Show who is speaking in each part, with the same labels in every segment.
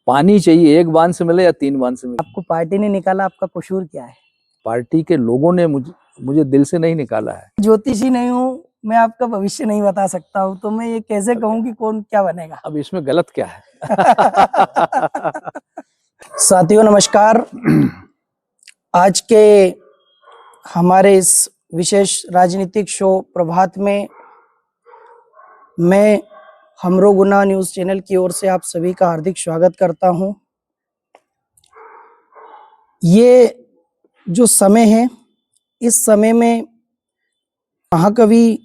Speaker 1: पानी चाहिए, एक बांध से मिले या 3 बांध से मिले।
Speaker 2: आपको पार्टी ने निकाला, आपका कसूर क्या है?
Speaker 1: पार्टी के लोगों ने मुझे दिल से नहीं निकाला है।
Speaker 2: ज्योतिषी नहीं हूँ मैं, आपका भविष्य नहीं बता सकता हूँ, तो मैं ये कैसे कहूँ कि कौन क्या बनेगा।
Speaker 1: अब इसमें गलत क्या है?
Speaker 2: साथियों नमस्कार। आज के हमारे इस विशेष राजनीतिक शो प्रभात में मैं हमरो गुना न्यूज चैनल की ओर से आप सभी का हार्दिक स्वागत करता हूं। ये जो समय है, इस समय में महाकवि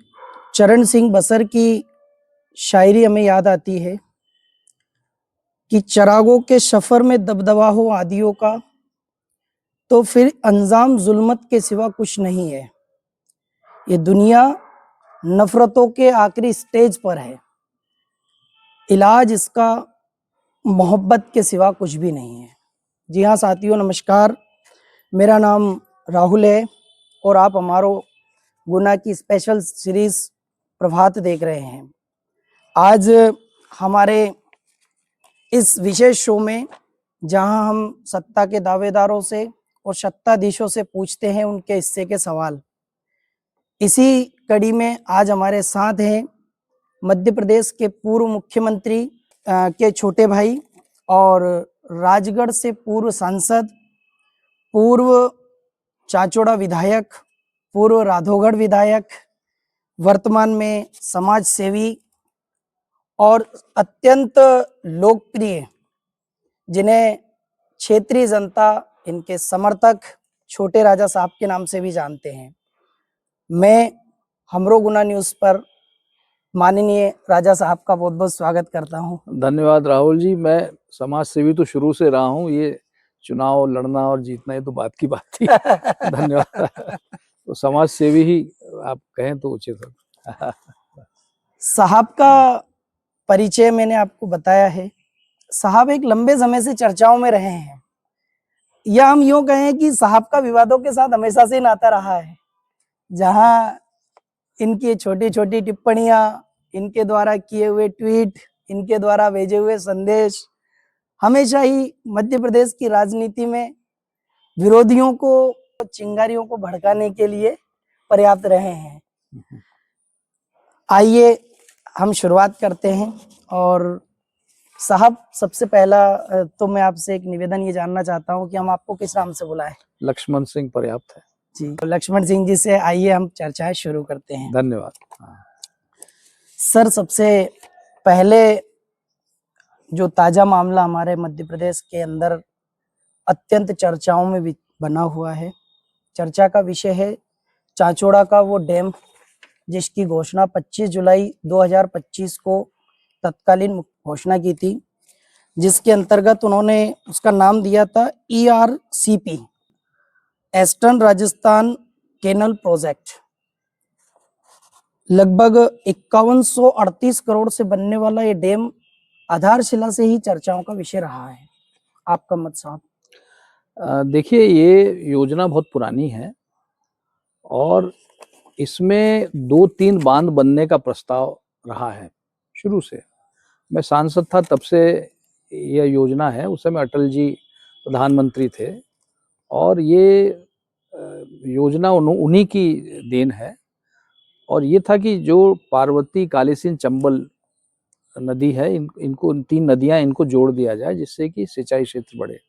Speaker 2: चरण सिंह बसर की शायरी हमें याद आती है कि चरागों के सफर में दबदबा हो आदियों का, तो फिर अंजाम जुल्मत के सिवा कुछ नहीं है। ये दुनिया नफरतों के आखिरी स्टेज पर है, इलाज इसका मोहब्बत के सिवा कुछ भी नहीं है। जी हाँ साथियों नमस्कार, मेरा नाम राहुल है और आप हमारो गुना की स्पेशल सीरीज प्रभात देख रहे हैं। आज हमारे इस विशेष शो में जहां हम सत्ता के दावेदारों से और सत्ताधीशों से पूछते हैं उनके हिस्से के सवाल, इसी कड़ी में आज हमारे साथ हैं मध्य प्रदेश के पूर्व मुख्यमंत्री के छोटे भाई और राजगढ़ से पूर्व सांसद, पूर्व चाचौड़ा विधायक, पूर्व राधौगढ़ विधायक, वर्तमान में समाज सेवी और अत्यंत लोकप्रिय, जिन्हें क्षेत्रीय जनता इनके समर्थक छोटे राजा साहब के नाम से भी जानते हैं। मैं हमरो गुना न्यूज पर माननीय राजा साहब का बहुत बहुत स्वागत करता हूं।
Speaker 1: धन्यवाद राहुल जी। मैं समाज सेवी तो शुरू से रहा हूँ, ये चुनाव लड़ना और जीतना ये तो बात की बात थी। धन्यवाद। तो समाज सेवी ही आप कहें तो उचित हो।
Speaker 2: साहब का परिचय मैंने आपको बताया है। साहब एक लंबे समय से चर्चाओं में रहे हैं, या हम यूं कहें कि साहब का विवादों के साथ हमेशा से नाता रहा है। जहां इनकी छोटी छोटी टिप्पणियां, इनके द्वारा किए हुए ट्वीट, इनके द्वारा भेजे हुए संदेश हमेशा ही मध्य प्रदेश की राजनीति में विरोधियों को, चिंगारियों को भड़काने के लिए पर्याप्त रहे हैं। आइए हम शुरुआत करते हैं। और साहब सबसे पहला तो मैं आपसे एक निवेदन ये जानना चाहता हूं कि हम आपको किस नाम से बुलाएं?
Speaker 1: लक्ष्मण सिंह पर्याप्त है
Speaker 2: जी, तो लक्ष्मण सिंह जी से आइए हम चर्चाएं शुरू करते हैं।
Speaker 1: धन्यवाद।
Speaker 2: सर सबसे पहले जो ताजा मामला हमारे मध्य प्रदेश के अंदर अत्यंत चर्चाओं में भी बना हुआ है, चर्चा का विषय है चाचौड़ा का वो डैम, जिसकी घोषणा 25 जुलाई 2025 को तत्कालीन घोषणा की थी, जिसके अंतर्गत उन्होंने उसका नाम दिया था ERCP, eastern Rajasthan canal project. लगभग 5138 करोड़ से बनने वाला ये डैम आधारशिला से ही चर्चाओं का विषय रहा है। आपका मत साहब?
Speaker 1: देखिए, ये योजना बहुत पुरानी है और इसमें 2-3 बांध बनने का प्रस्ताव रहा है शुरू से। मैं सांसद था तब से यह योजना है। उस समय अटल जी प्रधानमंत्री थे और ये योजना उन्हीं की देन है। और ये था कि जो पार्वती, कालीसिंध, चंबल नदी है, इनको 3 नदियां इनको जोड़ दिया जाए, जिससे कि सिंचाई क्षेत्र बढ़े।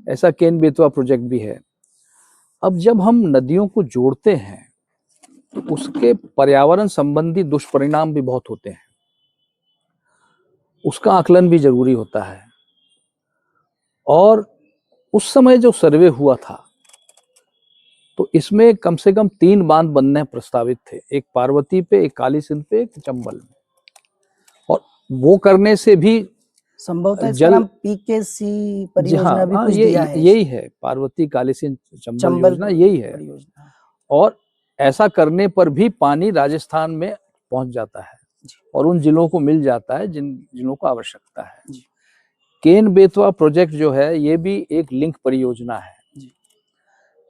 Speaker 1: ऐसा केन बेतवा प्रोजेक्ट भी है। अब जब हम नदियों को जोड़ते हैं तो उसके पर्यावरण संबंधी दुष्परिणाम भी बहुत होते हैं, उसका आकलन भी जरूरी होता है। और उस समय जो सर्वे हुआ था तो इसमें कम से कम 3 बांध बनने प्रस्तावित थे, एक पार्वती पे, एक कालीसिंध पे, एक चंबल में। और वो करने से भी
Speaker 2: संभवतः
Speaker 1: जल
Speaker 2: PKC परियोजना भी कुछ दिया है।
Speaker 1: यही है, पार्वती, कालीसिंध, चंबल योजना यही है। और ऐसा करने पर भी पानी राजस्थान में पहुंच जाता है और उन जिलों को मिल जाता है जिलों को आवश्यकता है। केन बेतवा प्रोजेक्ट जो है, ये भी एक लिंक परियोजना है।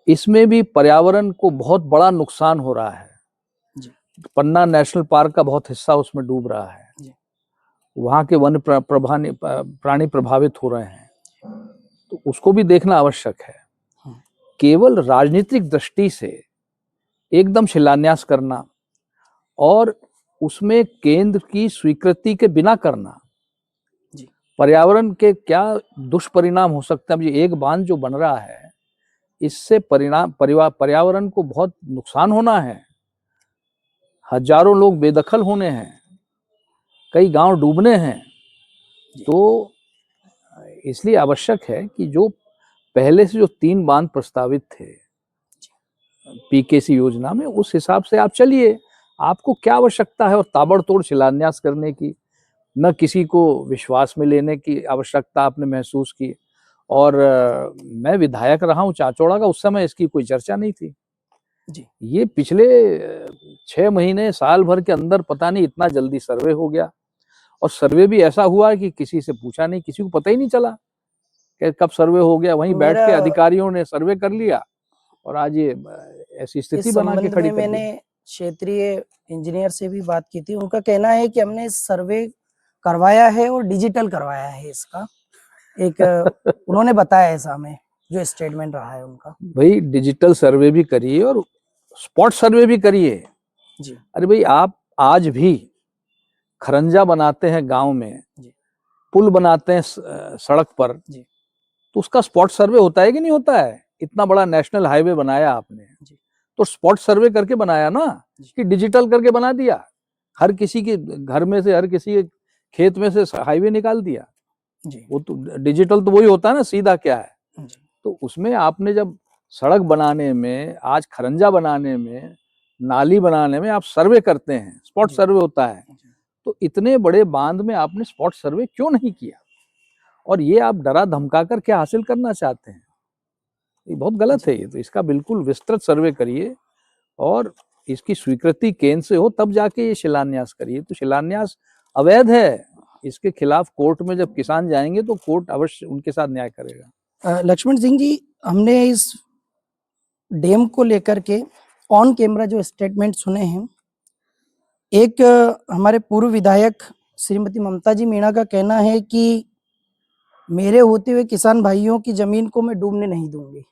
Speaker 1: इसमें भी पर्यावरण को बहुत बड़ा नुकसान हो रहा है। पन्ना नेशनल पार्क का बहुत हिस्सा उसमें डूब रहा है। वहाँ के प्राणी प्रभावित हो रहे हैं, तो उसको भी देखना आवश्यक है। केवल राजनीतिक दृष्टि से एकदम शिलान्यास करना और उसमें केंद्र की स्वीकृति के बिना करना, पर्यावरण के क्या दुष्परिणाम हो सकते हैं। ये एक बांध जो बन रहा है, इससे पर्यावरण को बहुत नुकसान होना है, हजारों लोग बेदखल होने हैं, कई गांव डूबने हैं। तो इसलिए आवश्यक है कि जो पहले से जो 3 बांध प्रस्तावित थे पीकेसी योजना में, उस हिसाब से आप चलिए। आपको क्या आवश्यकता है और ताबड़तोड़ शिलान्यास करने की? न किसी को विश्वास में लेने की आवश्यकता आपने महसूस की। और मैं विधायक रहा हूँ चाचौड़ा का, उस समय इसकी कोई चर्चा नहीं थी
Speaker 2: जी।
Speaker 1: ये पिछले 6 महीने साल भर के अंदर पता नहीं इतना जल्दी सर्वे हो गया, और सर्वे भी ऐसा हुआ कि किसी से पूछा नहीं, किसी को पता ही नहीं चला कि कब सर्वे हो गया। वहीं बैठ के अधिकारियों ने सर्वे कर लिया और आज ये ऐसी स्थिति बना के खड़ी कर दी।
Speaker 2: मैंने क्षेत्रीय इंजीनियर से भी बात की थी, उनका कहना है कि हमने सर्वे करवाया है और डिजिटल करवाया है इसका, एक उन्होंने बताया ऐसा हमें, जो स्टेटमेंट रहा है उनका।
Speaker 1: भाई डिजिटल सर्वे भी करिए और स्पॉट सर्वे भी करिए
Speaker 2: जी।
Speaker 1: अरे भाई, आप आज भी खरंजा बनाते हैं गांव में, पुल बनाते हैं सड़क पर, तो उसका स्पॉट सर्वे होता है कि नहीं होता है? इतना बड़ा नेशनल हाईवे बनाया आपने, तो स्पॉट सर्वे करके बनाया ना, कि डिजिटल करके बना दिया? हर किसी के घर में से, हर किसी के खेत में से हाईवे निकाल दिया। वो तो डिजिटल तो वही होता है ना, सीधा क्या है। तो उसमें आपने जब सड़क बनाने में, आज खरंजा बनाने में, नाली बनाने में आप सर्वे करते हैं, स्पॉट सर्वे होता है, तो इतने बड़े बांध में आपने स्पॉट सर्वे क्यों नहीं किया? और ये आप डरा धमका कर क्या हासिल करना चाहते हैं? ये बहुत गलत है। ये तो इसका बिल्कुल विस्तृत सर्वे करिए और इसकी स्वीकृति केंद्र से हो, तब जाके ये शिलान्यास करिए। तो शिलान्यास अवैध है, इसके खिलाफ कोर्ट में जब किसान जाएंगे तो कोर्ट अवश्य उनके साथ न्याय करेगा।
Speaker 2: लक्ष्मण सिंह जी, हमने इस डैम को लेकर के ऑन कैमरा जो स्टेटमेंट सुने हैं, एक हमारे पूर्व विधायक श्रीमती ममता जी मीणा का कहना है कि मेरे होते हुए किसान भाइयों की जमीन को मैं डूबने नहीं दूंगी,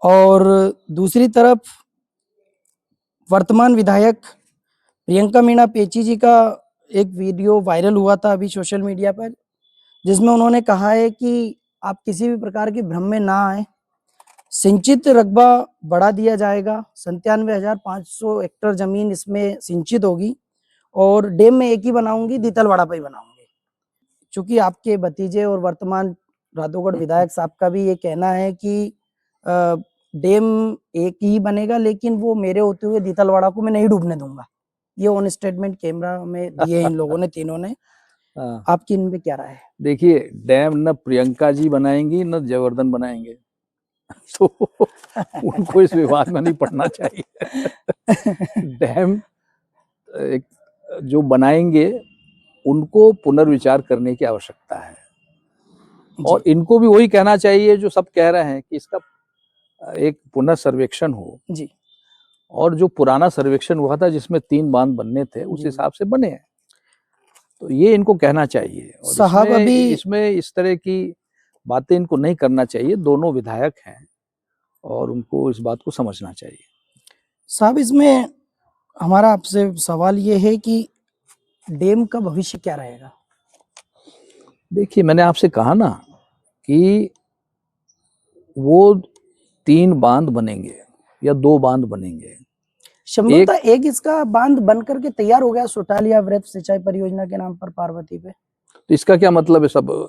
Speaker 2: और दूसरी तरफ वर्तमान विधायक प्रियंका मीणा पेची जी का एक वीडियो वायरल हुआ था अभी सोशल मीडिया पर, जिसमें उन्होंने कहा है कि आप किसी भी प्रकार के भ्रम में ना आए, सिंचित रकबा बढ़ा दिया जाएगा, 97,500 हेक्टेयर जमीन इसमें सिंचित होगी, और डैम में एक ही बनाऊंगी, दीतलवाड़ा पे ही बनाऊंगी। चूंकि आपके भतीजे और वर्तमान राधौगढ़ विधायक साहब का भी ये कहना है कि डैम एक ही बनेगा, लेकिन वो मेरे होते हुए दीतलवाड़ा को मैं नहीं डूबने दूंगा। ये ऑन स्टेटमेंट कैमरा में दिए इन लोगों ने, तीनों ने। आपकी इन पे क्या राय है?
Speaker 1: देखिए, डैम न प्रियंका जी बनाएंगी न जयवर्धन बनाएंगे, तो उनको इस विवाद में नहीं पड़ना चाहिए। डैम जो बनाएंगे उनको पुनर्विचार करने की आवश्यकता है, और इनको भी वही कहना चाहिए जो सब कह रहे हैं कि इसका एक पुनः सर्वेक्षण हो जी, और जो पुराना सर्वेक्षण हुआ था जिसमें 3 बांध बनने थे, उस हिसाब से बने हैं। तो ये इनको कहना चाहिए, और साहब इसमें इस तरह की बातें इनको नहीं करना चाहिए। दोनों विधायक हैं और उनको इस बात को समझना चाहिए।
Speaker 2: साहब, इसमें हमारा आपसे सवाल ये है कि डैम का भविष्य क्या रहेगा?
Speaker 1: देखिए, मैंने आपसे कहा ना कि वो 3 बांध बनेंगे या 2 बांध बनेंगे।
Speaker 2: संभवतः एक इसका बांध बन करके तैयार हो गया, सोटालिया वृत्त सिंचाई परियोजना के नाम पर पार्वती पे।
Speaker 1: तो इसका क्या मतलब है? सब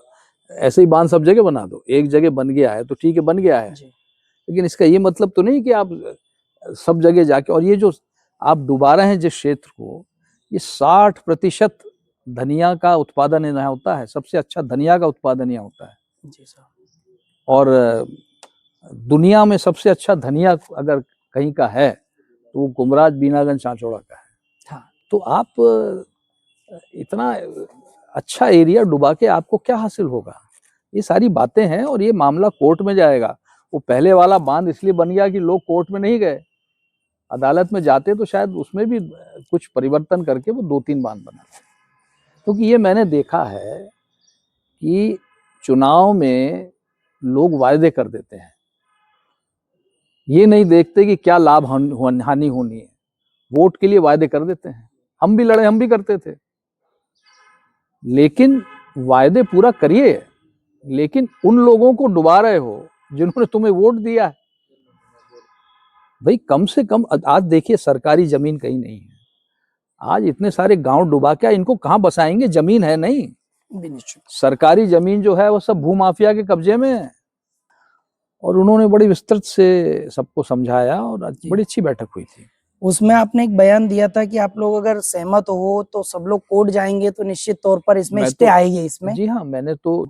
Speaker 1: ऐसे ही बांध सब जगह बना दो? एक जगह बन गया है तो ठीक है, बन गया है, लेकिन इसका ये मतलब तो नहीं कि आप सब जगह जाके, और ये जो आप डुबा रहे हैं जिस क्षेत्र को, ये 60% धनिया का उत्पादन यहाँ होता है। सबसे अच्छा धनिया का उत्पादन यहाँ होता है जी साहब, और दुनिया में सबसे अच्छा धनिया अगर कहीं का है तो वो कुमराज बीनागंज चाचौड़ा का है। हाँ, तो आप इतना अच्छा एरिया डुबा के आपको क्या हासिल होगा? ये सारी बातें हैं, और ये मामला कोर्ट में जाएगा। वो पहले वाला बांध इसलिए बन गया कि लोग कोर्ट में नहीं गए, अदालत में जाते तो शायद उसमें भी कुछ परिवर्तन करके वो 2-3 बांध बनाते। क्योंकि ये मैंने देखा है कि चुनाव में लोग वायदे कर देते हैं, ये नहीं देखते कि क्या लाभ हानि होनी है, वोट के लिए वायदे कर देते हैं। हम भी लड़े, हम भी करते थे, लेकिन वायदे पूरा करिए, लेकिन उन लोगों को डुबा रहे हो जिन्होंने तुम्हें वोट दिया है। भाई कम से कम आज देखिए सरकारी जमीन कहीं नहीं है, आज इतने सारे गांव डुबा के इनको कहां बसाएंगे, जमीन है नहीं। सरकारी जमीन जो है वो सब भूमाफिया के कब्जे में है। और उन्होंने बड़ी विस्तृत से सबको समझाया और बड़ी अच्छी बैठक हुई थी।
Speaker 2: उसमें आपने एक बयान दिया था कि आप लोग अगर सहमत हो तो सब लोग कोर्ट जाएंगे तो निश्चित तौर पर इसमें स्टे आएगी इसमें।
Speaker 1: जी हाँ, मैंने तो